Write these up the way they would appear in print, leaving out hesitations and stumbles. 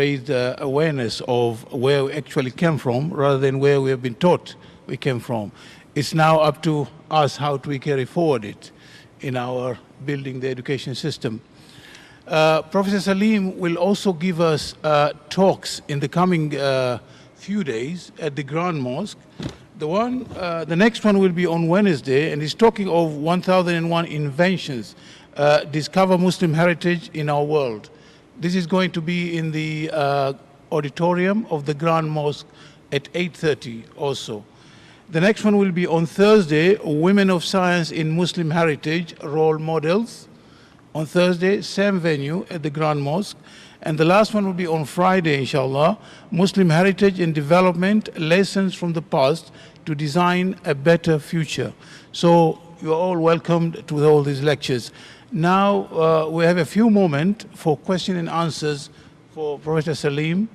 raise the awareness of where we actually came from rather than where we have been taught we came from. It's now up to us how do we carry forward it in our building the education system. Professor Salim will also give us talks in the coming few days at the Grand Mosque. The next one will be on Wednesday, and he's talking of 1001 inventions, discover Muslim heritage in our world. This is going to be in the auditorium of the Grand Mosque at 8:30 also. The next one will be on Thursday, Women of Science in Muslim Heritage, Role Models. On Thursday, same venue at the Grand Mosque. And the last one will be on Friday, inshallah, Muslim Heritage and Development, Lessons from the Past to Design a Better Future. So you're all welcomed to all these lectures. Now we have a few moments for question and answers for Professor Salim.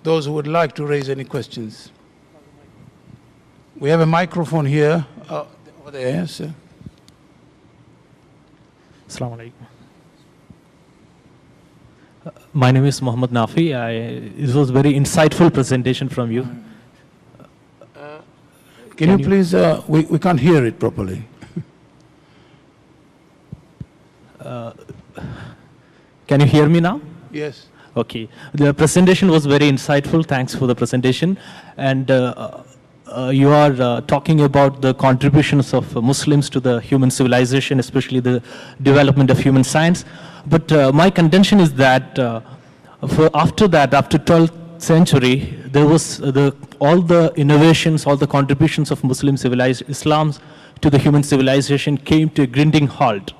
Those who would like to raise any questions. We have a microphone here, over there, sir. Assalamu alaikum. My name is Muhammad Nafi. It was a very insightful presentation from you. Can you please, we can't hear it properly. Can you hear me now? Yes. Okay. The presentation was very insightful. Thanks for the presentation. And you are talking about the contributions of Muslims to the human civilization, especially the development of human science. But my contention is that after 12th century, there was all the innovations, all the contributions of Muslim Islam to the human civilization came to a grinding halt.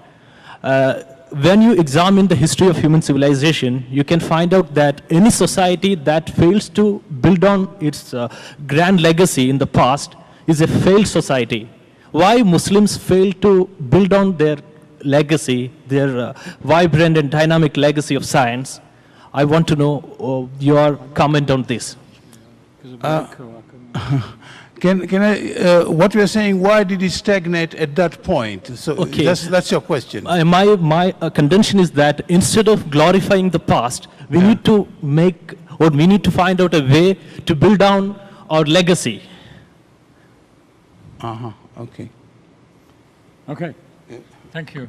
When you examine the history of human civilization, you can find out that any society that fails to build on its grand legacy in the past is a failed society. Why Muslims fail to build on their legacy, their vibrant and dynamic legacy of science? I want to know your comment on this. What we are saying, why did it stagnate at that point? So okay. That's your question. My contention is that instead of glorifying the past, we need to we need to find out a way to build down our legacy. Okay. Okay. Thank you.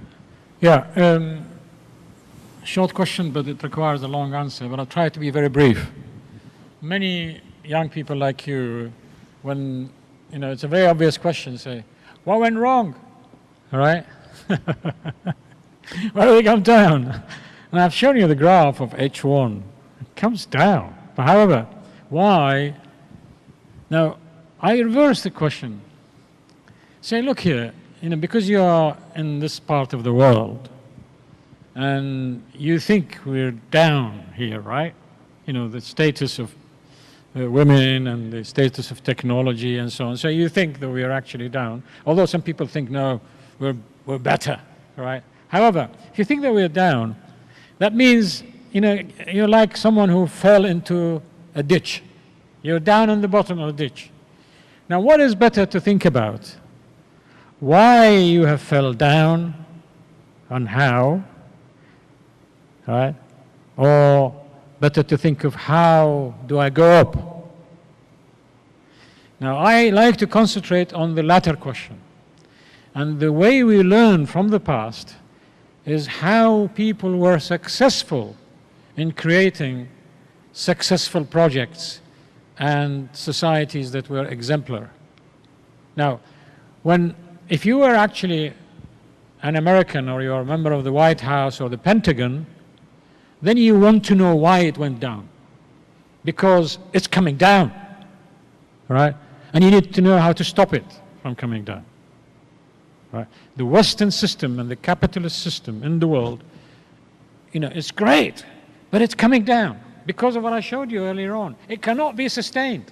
Yeah. Short question, but it requires a long answer. But I'll try to be very brief. Many young people like you, when, it's a very obvious question, say, what went wrong? All right? Why did it come down? And I've shown you the graph of H1. It comes down. But however, why? Now, I reverse the question. Say, look here, because you are in this part of the world, and you think we're down here, right? The status of women and the status of technology and so on. So you think that we are actually down, although some people think, no, we're better, right? However, if you think that we're down, that means, you're like someone who fell into a ditch. You're down in the bottom of a ditch. Now, what is better to think about? Why you have fell down and how, right? Or better to think of how do I go up? Now, I like to concentrate on the latter question. And the way we learn from the past is how people were successful in creating successful projects and societies that were exemplar. Now, if you were actually an American or you're a member of the White House or the Pentagon, then you want to know why it went down. Because it's coming down, right? And you need to know how to stop it from coming down, right? The Western system and the capitalist system in the world, it's great, but it's coming down because of what I showed you earlier on. It cannot be sustained.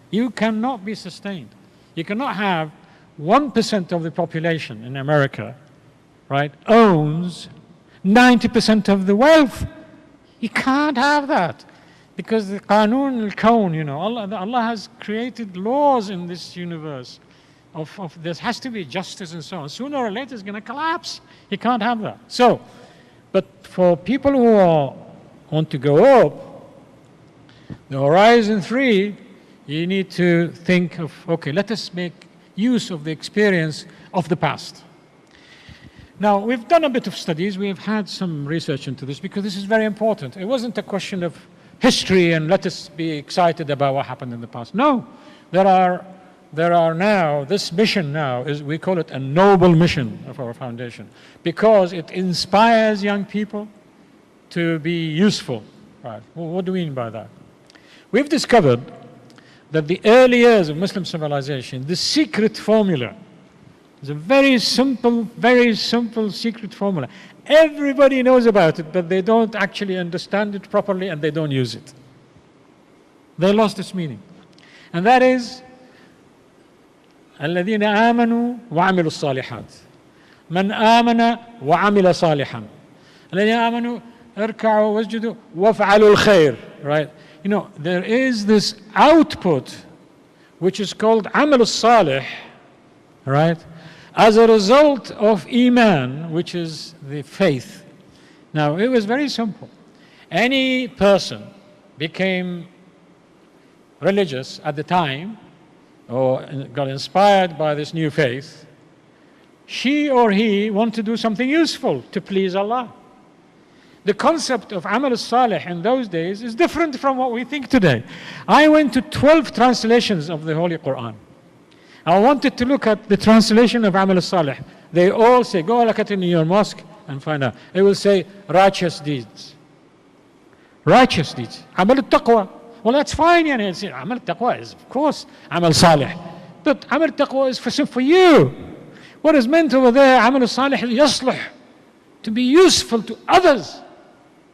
You cannot be sustained. You cannot have 1% of the population in America, right, owns 90% of the wealth. You can't have that, because the Qanun al-Kawn, Allah has created laws in this universe of there has to be justice and so on. Sooner or later it's going to collapse. You can't have that. So, but for people who are want to go up, the Horizon 3, you need to think of, okay, let us make use of the experience of the past. Now, we've done a bit of studies. We've had some research into this because this is very important. It wasn't a question of history and let us be excited about what happened in the past. No, there are now, this mission now, we call it a noble mission of our foundation because it inspires young people to be useful. Right? Well, what do we mean by that? We've discovered that the early years of Muslim civilization, the secret formula, is a very simple secret formula. Everybody knows about it, but they don't actually understand it properly and they don't use it. They lost its meaning. And that is, الذين آمنوا وعملوا الصالحات من آمن وعمل صالحا الذين آمنوا اركعوا واسجدوا وافعلوا الخير. Right? You know, there is this output which is called عمل الصالح, right? As a result of Iman, which is the faith. Now, it was very simple. Any person became religious at the time or got inspired by this new faith, she or he want to do something useful to please Allah. The concept of Amal al-Salih in those days is different from what we think today. I went to 12 translations of the Holy Quran. I wanted to look at the translation of Amal al-Salih. They all say, go look at it in your mosque and find out. It will say righteous deeds. Righteous deeds. Amal al-Taqwa. Well, that's fine. Amal al-Taqwa is, of course, Amal Salih. But Amal al-Taqwa is for you. What is meant over there, Amal al-Salih yasluh, to be useful to others.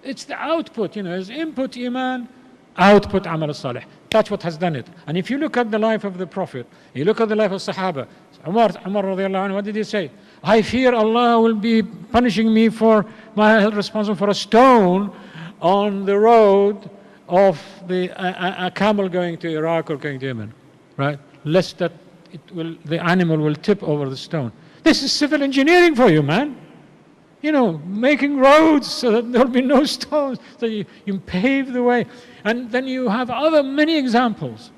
It's the output, it's input Iman, output Amal al-Salih. That's what has done it. And if you look at the life of the Prophet, you look at the life of Sahaba, Umar radiallahu anhu, what did he say? I fear Allah will be punishing me for my responsible for a stone on the road of a camel going to Iraq or going to Yemen, right? Lest that the animal will tip over the stone. This is civil engineering for you, man. Making roads so that there'll be no stones, so you pave the way. And then you have many examples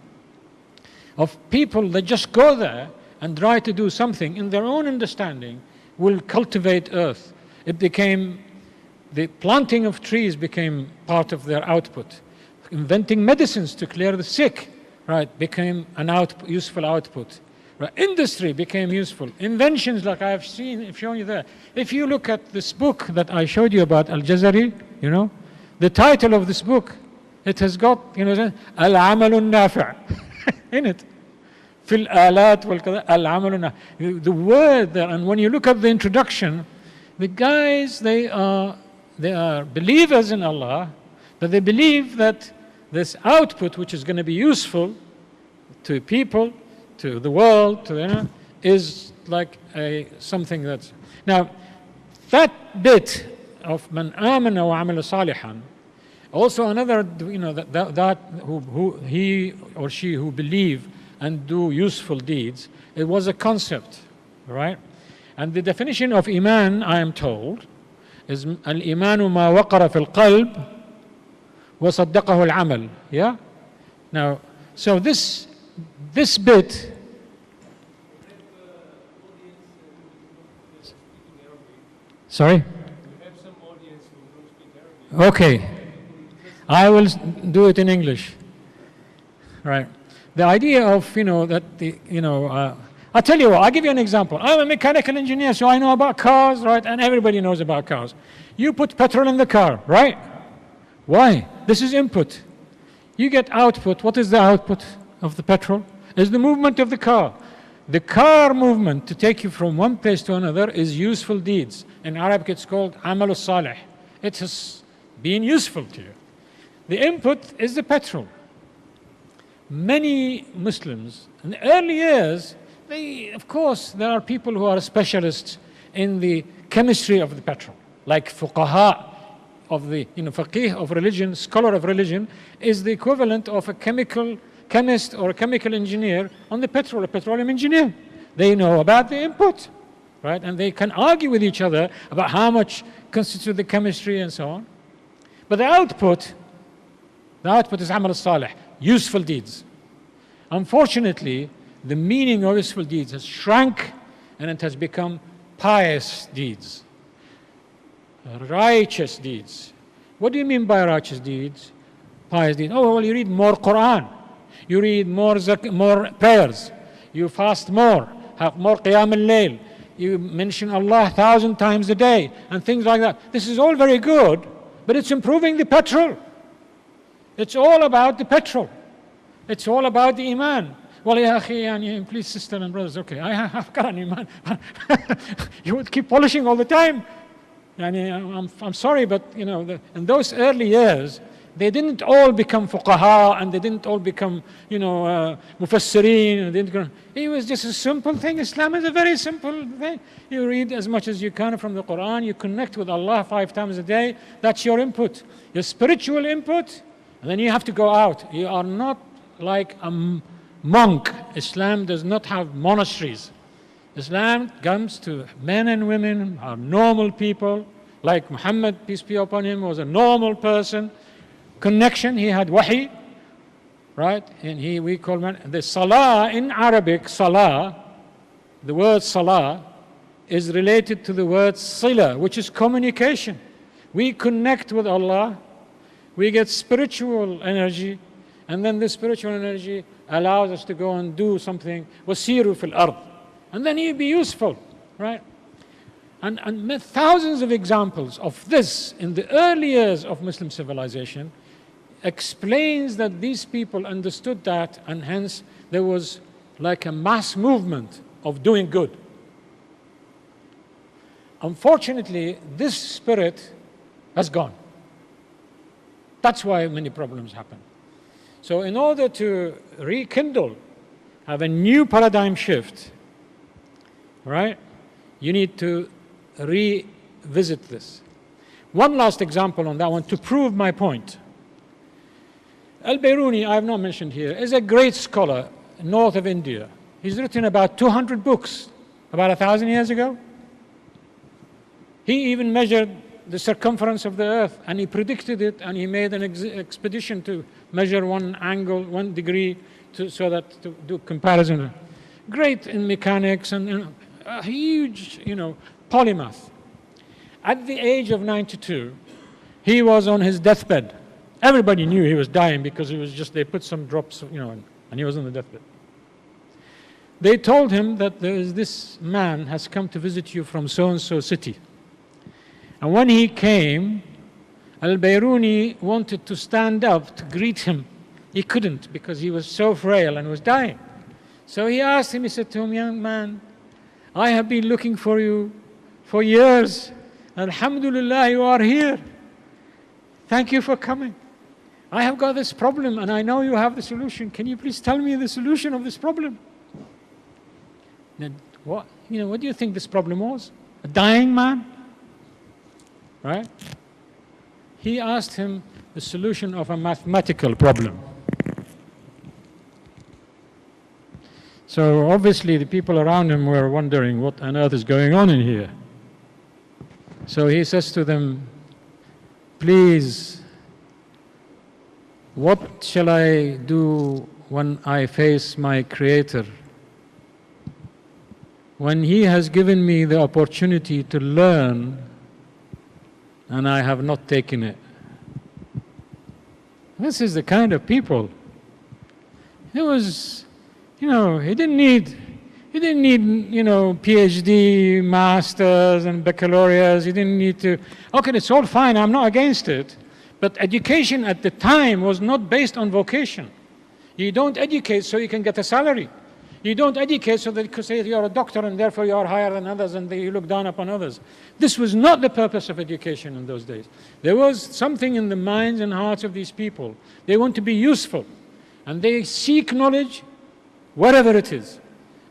of people that just go there and try to do something in their own understanding will cultivate earth. The planting of trees became part of their output. Inventing medicines to clear the sick, right, became an useful output. Right. Industry became useful. Inventions like I've shown you there. If you look at this book that I showed you about Al-Jazari, the title of this book, it has got, Al-Amal al-Nafi' in it. Fil alat wal Al-Amal al-Nafi'. The word there, and when you look at the introduction, the guys, they are believers in Allah, but they believe that this output, which is going to be useful to people, to the world, is like something that's... Now, that bit of man amana wa amila salihan, also another, that who he or she who believe and do useful deeds, it was a concept, right? And the definition of iman, I am told, is al-imanu ma waqara fil qalb wa saddaqahu al-amal. Yeah? Now, so this bit... Sorry? Okay. I will do it in English. Right. The idea of, that I'll tell you what, I'll give you an example. I'm a mechanical engineer, so I know about cars, right? And everybody knows about cars. You put petrol in the car, right? Why? This is input. You get output. What is the output of the petrol? It's the movement of the car. The car movement to take you from one place to another is useful deeds. In Arabic, it's called Amal al-Salih. It has been useful to you. The input is the petrol. Many Muslims, in the early years, of course, there are people who are specialists in the chemistry of the petrol, like fuqaha of the, faqih of religion, scholar of religion, is the equivalent of a chemist or a chemical engineer on the petrol, a petroleum engineer. They know about the input, right? And they can argue with each other about how much constitutes the chemistry and so on. But the output is amal salih, useful deeds. Unfortunately, the meaning of useful deeds has shrunk and it has become pious deeds, righteous deeds. What do you mean by righteous deeds? Pious deeds. Oh, well, you read more Quran, you read more prayers, you fast more, have more qiyam al-layl, you mention Allah 1,000 times a day, and things like that. This is all very good, but it's improving the petrol. It's all about the petrol. It's all about the iman. Well, ya akhi, please, sister and brothers, okay, I've got an iman. You would keep polishing all the time. I'm sorry, but in those early years, they didn't all become fuqaha and they didn't all become, mufassirin. It was just a simple thing. Islam is a very simple thing. You read as much as you can from the Quran. You connect with Allah 5 times a day. That's your input, your spiritual input. And then you have to go out. You are not like a monk. Islam does not have monasteries. Islam comes to men and women, are normal people, like Muhammad, peace be upon him, was a normal person. Connection, he had wahi, right? And we call the salah in Arabic, salah, the word salah is related to the word sila, which is communication. We connect with Allah, we get spiritual energy, and then this spiritual energy allows us to go and do something, wasiru fil ard, and then he'd be useful, right? And thousands of examples of this in the early years of Muslim civilization explains that these people understood that, and hence there was like a mass movement of doing good. Unfortunately, this spirit has gone. That's why many problems happen. So in order to rekindle, have a new paradigm shift, right, you need to revisit this. One last example on that one to prove my point. Al-Biruni, I have not mentioned here, is a great scholar north of India. He's written about 200 books about 1,000 years ago. He even measured the circumference of the earth and he predicted it, and he made an expedition to measure one angle, 1 degree, so that to do comparison. Great in mechanics and a huge, polymath. At the age of 92, he was on his deathbed. Everybody knew he was dying because they put some drops, and he was on the deathbed. They told him that there is this man has come to visit you from so-and-so city. And when he came, Al-Biruni wanted to stand up to greet him. He couldn't because he was so frail and was dying. So he asked him, he said to him, young man, I have been looking for you for years. Alhamdulillah, you are here. Thank you for coming. I have got this problem and I know you have the solution. Can you please tell me the solution of this problem? Then what do you think this problem was? A dying man? Right? He asked him the solution of a mathematical problem. So obviously the people around him were wondering what on earth is going on in here. So he says to them, please, what shall I do when I face my Creator? When He has given me the opportunity to learn and I have not taken it. This is the kind of people. It was, he didn't need, PhD, masters and baccalaureates. He didn't need to, okay, it's all fine, I'm not against it. But education at the time was not based on vocation. You don't educate so you can get a salary. You don't educate so that you could say you're a doctor and therefore you are higher than others and you look down upon others. This was not the purpose of education in those days. There was something in the minds and hearts of these people. They want to be useful and they seek knowledge wherever it is.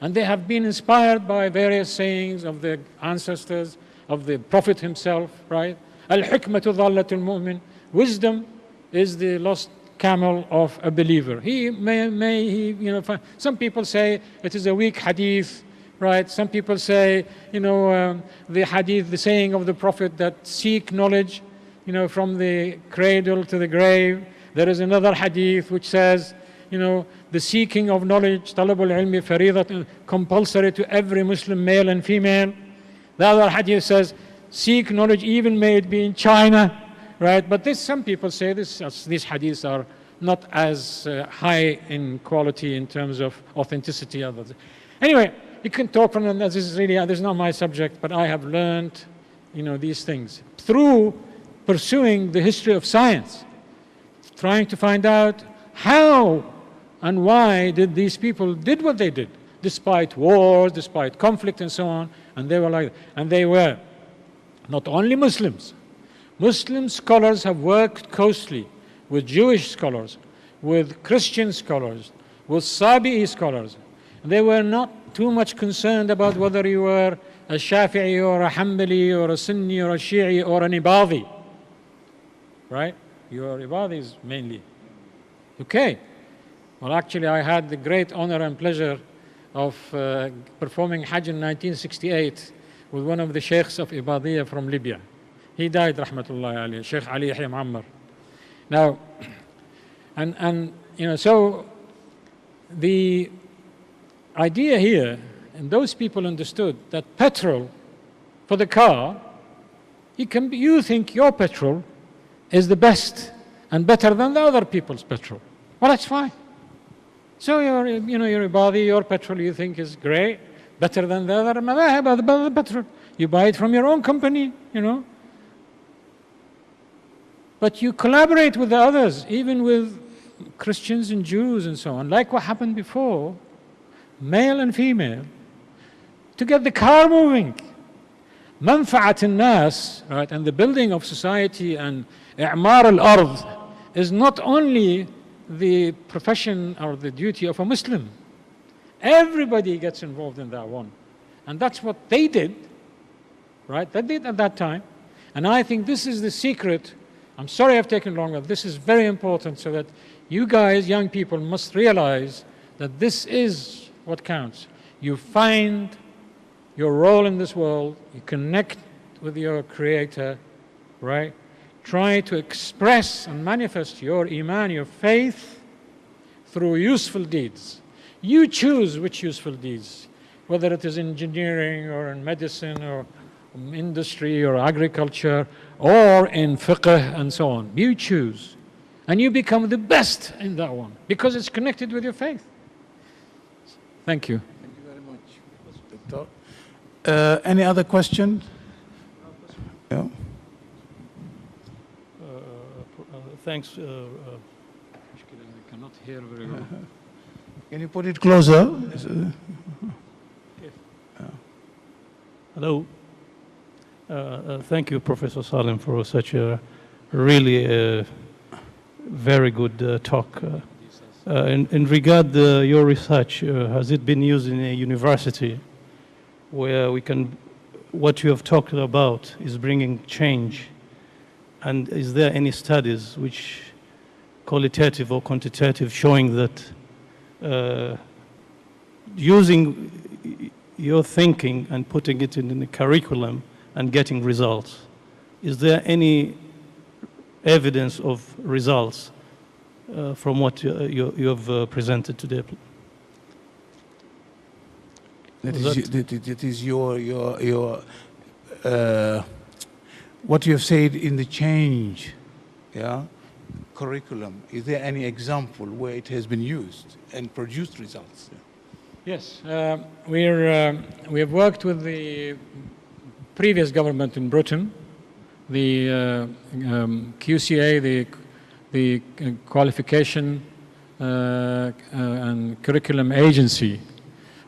And they have been inspired by various sayings of the ancestors, of the Prophet himself, right? Al-hikmatu dhallatul mu'min. Wisdom is the lost camel of a believer. Some people say it is a weak hadith, right? Some people say, the hadith, the saying of the Prophet that seek knowledge you know, from the cradle to the grave. There is another hadith which says, you know, the seeking of knowledge, talabul ilmi faridat, compulsory to every Muslim male and female. The other hadith says, seek knowledge even may it be in China, right? But this, some people say these hadiths are not as high in quality in terms of authenticity. Anyway, you can talk from them. This is not my subject, but I have learned, you know, these things through pursuing the history of science, trying to find out how and why did these people did what they did, despite wars, despite conflict and so on. And they were like, and they were not only Muslims. Muslim scholars have worked closely with Jewish scholars, with Christian scholars, with Sabi'i scholars. And they were not too much concerned about whether you were a Shafi'i or a Hanbali or a Sunni or a Shi'i or an Ibadi. Right? You are Ibadis mainly. Okay. Well, actually, I had the great honor and pleasure of performing Hajj in 1968 with one of the sheikhs of Ibadiyya from Libya. He died, rahmatullahi alayhi, Sheikh Ali Yahya Muammar. Now, and you know, so the idea here, and those people understood that petrol for the car, you think your petrol is the best and better than the other people's petrol. Well, that's fine. So your body, your petrol you think is great, better than the other madhahib, petrol. You buy it from your own company, you know. But you collaborate with the others, even with Christians and Jews and so on, like what happened before, male and female, to get the car moving. Manfa'at al-nas, right, and the building of society and i'mar al-ard is not only the profession or the duty of a Muslim. Everybody gets involved in that one. And that's what they did, right? They did at that time. And I think this is the secret. I'm sorry I've taken longer. This is very important so that you guys, young people, must realize that this is what counts. You find your role in this world, you connect with your Creator, right? Try to express and manifest your iman, your faith, through useful deeds. You choose which useful deeds, whether it is engineering or in medicine or industry or agriculture or in fiqh and so on. You choose. And you become the best in that one because it's connected with your faith. Thank you. Thank you very much, Doctor. Any other question? Yeah. Thanks. I cannot hear very well. Can you put it closer? Hello. Thank you, Professor Salim, for such a really very good talk. In regard your research, has it been used in a university where what you have talked about is bringing change? And is there any studies which, qualitative or quantitative, showing that using your thinking and putting it in the curriculum and getting results, is there any evidence of results from what you have presented today? That is your what you have said in the change, yeah, curriculum. Is there any example where it has been used and produced results? Yes, we have worked with the previous government in Britain, the QCA, the Qualification and Curriculum Agency.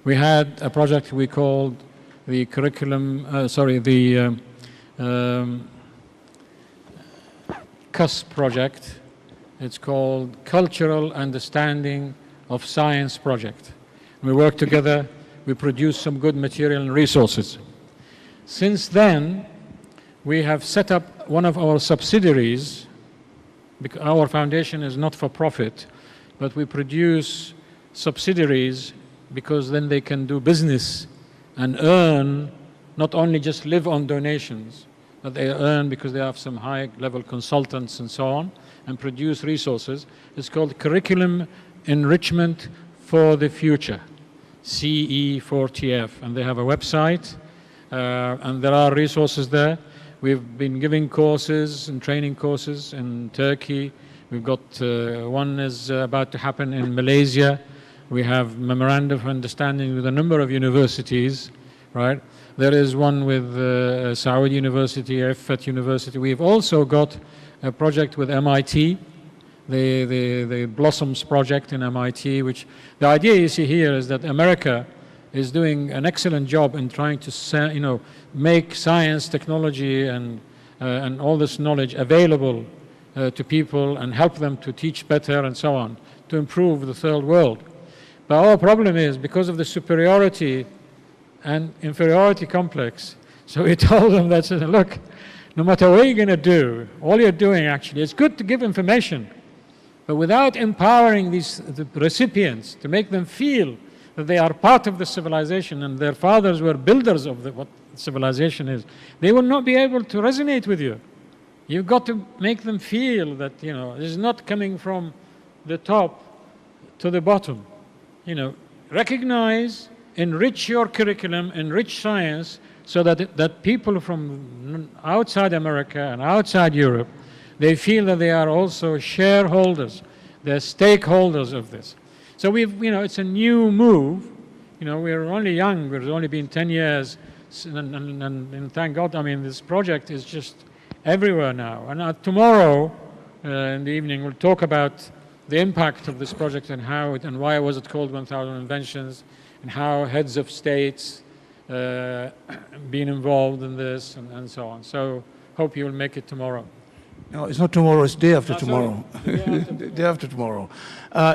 We had a project we called the CUS project. It's called Cultural Understanding of Science Project. We worked together, we produced some good material and resources. Since then, we have set up one of our subsidiaries, because our foundation is not for profit, but we produce subsidiaries because then they can do business and earn, not only just live on donations, that they earn because they have some high-level consultants and so on, and produce resources. It's called Curriculum Enrichment for the Future, CE4TF, and they have a website, and there are resources there. We've been giving courses and training courses in Turkey. We've got one is about to happen in Malaysia. We have memorandum of understanding with a number of universities, right? There is one with Saudi University, Effat University. We've also got a project with MIT, the Blossoms project in MIT, which the idea you see here is that America is doing an excellent job in trying to, make science, technology, and all this knowledge available to people and help them to teach better and so on, to improve the third world. But our problem is because of the superiority and inferiority complex. So we told them that, look, no matter what you're going to do, all you're doing actually, it's good to give information, but without empowering the recipients to make them feel that they are part of the civilization and their fathers were builders of what civilization is, they will not be able to resonate with you. You've got to make them feel that, this is not coming from the top to the bottom. Recognize, enrich your curriculum, enrich science, so that people from outside America and outside Europe, they feel that they are also shareholders, they're stakeholders of this. So it's a new move. We're only young, we've only been 10 years, and thank God, this project is just everywhere now. And tomorrow in the evening, we'll talk about the impact of this project and how and why was it called 1,000 Inventions, and how heads of states been involved in this and so on. So hope you'll make it tomorrow. No, it's not tomorrow, it's day after tomorrow. Day after tomorrow.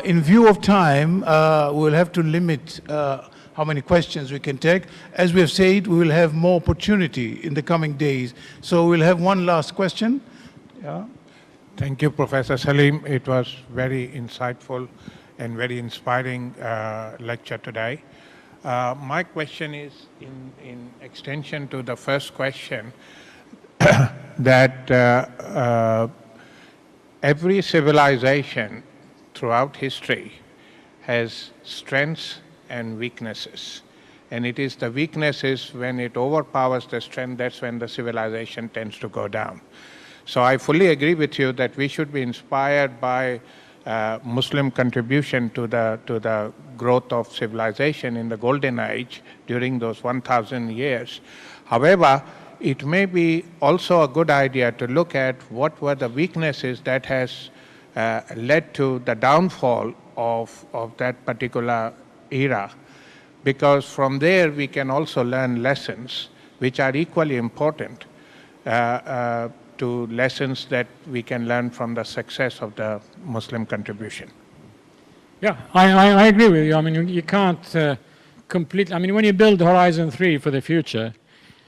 In view of time, we'll have to limit how many questions we can take. As we have said, we will have more opportunity in the coming days. So we'll have one last question. Yeah. Thank you, Professor Salim. It was very insightful and very inspiring lecture today. My question is in extension to the first question, that every civilization throughout history has strengths and weaknesses. And it is the weaknesses, when it overpowers the strength, that's when the civilization tends to go down. So I fully agree with you that we should be inspired by Muslim contribution to the growth of civilization in the Golden Age during those 1,000 years. However, it may be also a good idea to look at what were the weaknesses that has led to the downfall of that particular era, because from there we can also learn lessons which are equally important to lessons that we can learn from the success of the Muslim contribution. Yeah, I agree with you. You can't completely, when you build Horizon 3 for the future,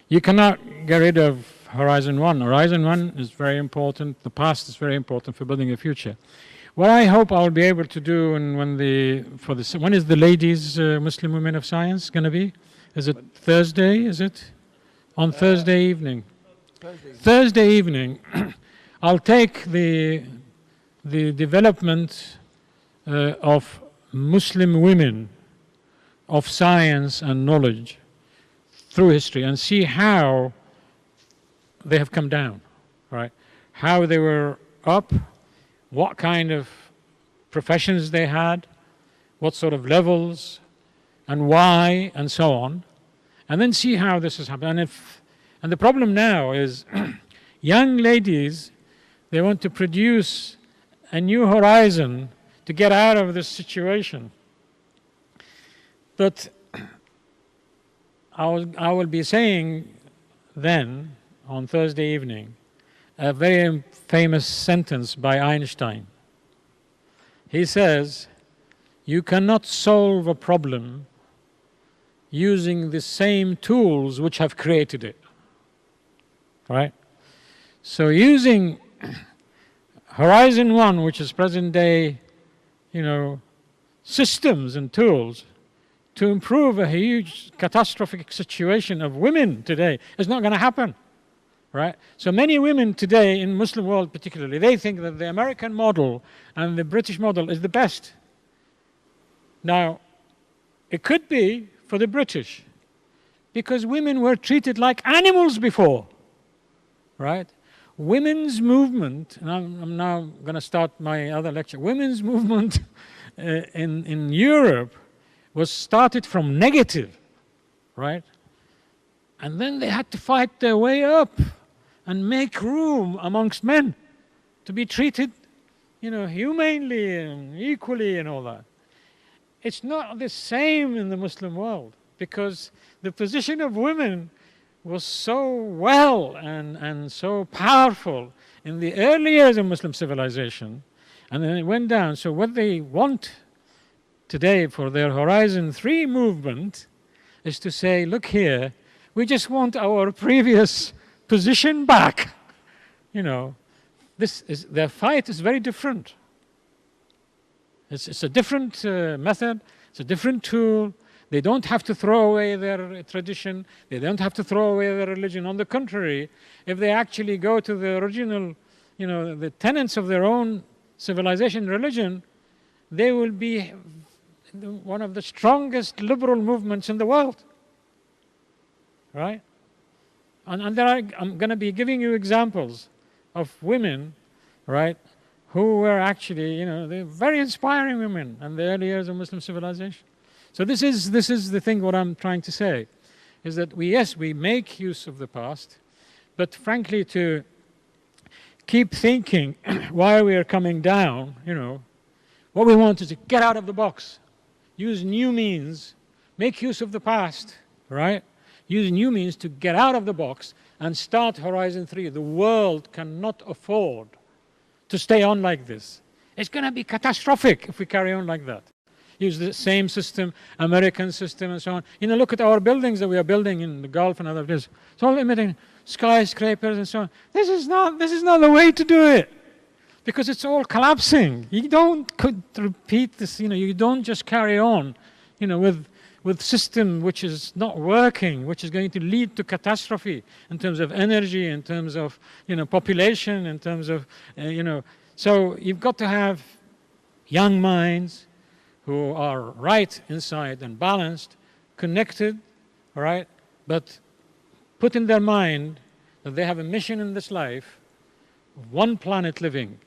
you cannot get rid of Horizon 1. Horizon 1 is very important. The past is very important for building the future. What I hope I'll be able to do, and when is the Ladies Muslim Women of Science going to be? Is it Thursday? Is it on Thursday evening? Thursday evening, I'll take the development of Muslim women of science and knowledge through history and see how they have come down, right? How they were up, what kind of professions they had, what sort of levels, and why, and so on, and then see how this has happened. And the problem now is young ladies, they want to produce a new horizon to get out of this situation. But I will be saying then, on Thursday evening, a very famous sentence by Einstein. He says, you cannot solve a problem using the same tools which have created it. Right? So using Horizon 1, which is present day, systems and tools to improve a huge catastrophic situation of women today is not going to happen. right? So many women today in Muslim world particularly, they think that the American model and the British model is the best. Now, it could be for the British, because women were treated like animals before, right? Women's movement, and I'm now going to start my other lecture, women's movement in Europe was started from negative, right? And then they had to fight their way up and make room amongst men to be treated, humanely and equally and all that. It's not the same in the Muslim world, because the position of women was so well and so powerful in the early years of Muslim civilization, and then it went down. So what they want today for their Horizon 3 movement is to say, look here, we just want our previous position back. Their fight is very different. It's a different method, it's a different tool. They don't have to throw away their tradition, they don't have to throw away their religion. On the contrary, if they actually go to the original, the tenets of their own civilization, religion, they will be one of the strongest liberal movements in the world, right? And I'm going to be giving you examples of women, right, who were actually, they're very inspiring women in the early years of Muslim civilization. So this is the thing, what I'm trying to say, is that we make use of the past, but frankly to keep thinking while we are coming down, what we want is to get out of the box, use new means, make use of the past, right? Use new means to get out of the box and start Horizon 3. The world cannot afford to stay on like this. It's going to be catastrophic if we carry on like that. Use the same system, American system and so on. Look at our buildings that we are building in the Gulf and other places. It's all emitting skyscrapers and so on. This is not the way to do it, because it's all collapsing. You don't repeat this, you don't just carry on, with system which is not working, which is going to lead to catastrophe in terms of energy, in terms of, population, in terms of, So you've got to have young minds who are right inside and balanced, connected, right? But put in their mind that they have a mission in this life, one planet living.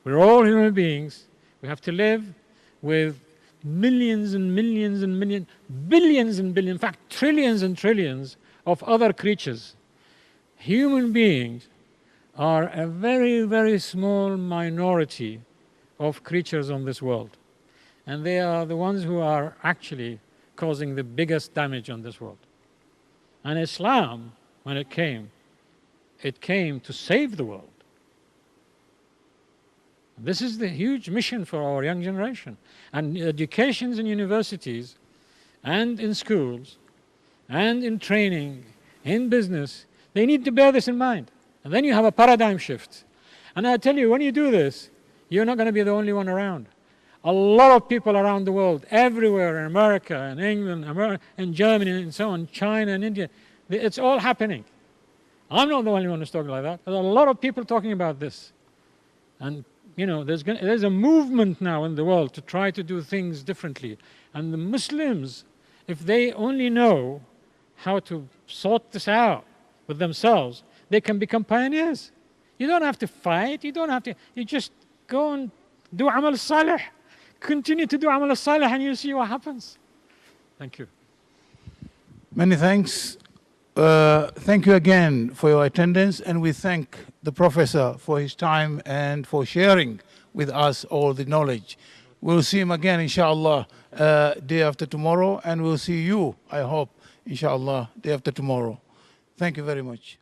We're all human beings. We have to live with millions and millions and millions, billions and billions, in fact, trillions and trillions of other creatures. Human beings are a very, very small minority of creatures on this world. And they are the ones who are actually causing the biggest damage on this world. And Islam, when it came to save the world. This is the huge mission for our young generation. And educations in universities and in schools and in training, in business, they need to bear this in mind. And then you have a paradigm shift. And I tell you, when you do this, you're not going to be the only one around. A lot of people around the world, everywhere, in America, in England, in Germany, and so on, China and India, it's all happening. I'm not the only one who's talking like that. There's a lot of people talking about this. And there's a movement now in the world to try to do things differently. And the Muslims, if they only know how to sort this out with themselves, they can become pioneers. You don't have to fight. You just go and do amal salih. Continue to do amal salih and you see what happens. Thank you. Many thanks. Thank you again for your attendance, and we thank the professor for his time and for sharing with us all the knowledge. We'll see him again, inshallah, day after tomorrow, and we'll see you, I hope, inshallah, day after tomorrow. Thank you very much.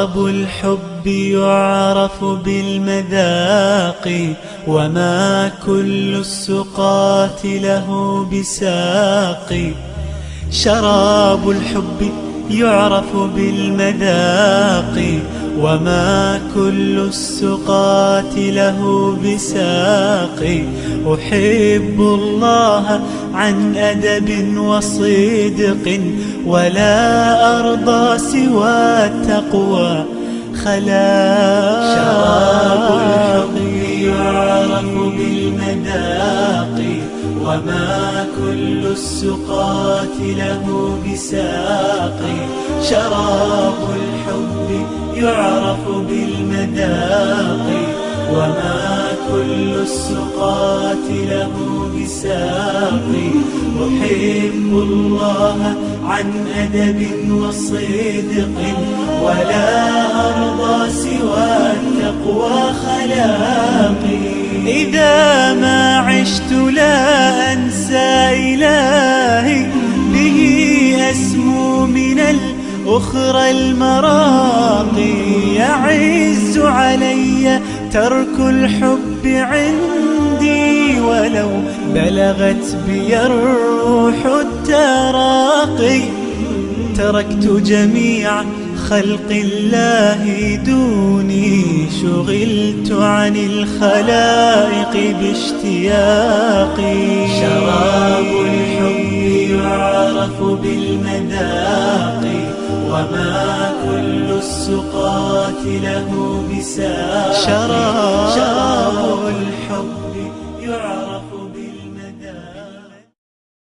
شراب الحب يعرف بالمذاق، وما كل السقاة له بساق. شراب الحب يعرف بالمذاق، وما كل السقاة له بساق. أحب الله عن أدب وصدق، ولا أرضى سوى التقوى خلاق. شراب الحب يعرف بالمذاق، وما كل السقاة له بساق. شراب الحب يعرف بالمذاق، وما كل السقاة له بساق. أحب الله عن أدب وصدق، ولا أرضى سوى التقوى خلاقي. إذا ما عشت لا أنسى إلهي، به أسمو من الأخرى المراقي. يعز علي ترك الحب عندي، ولو بلغت بي الروح التراقي. تركت جميع خلق الله دوني، شغلت عن الخلائق باشتياقي. شراب الحب يعرف بالمذاق، وما كل السقاة له بساق. شراب الحب يعرف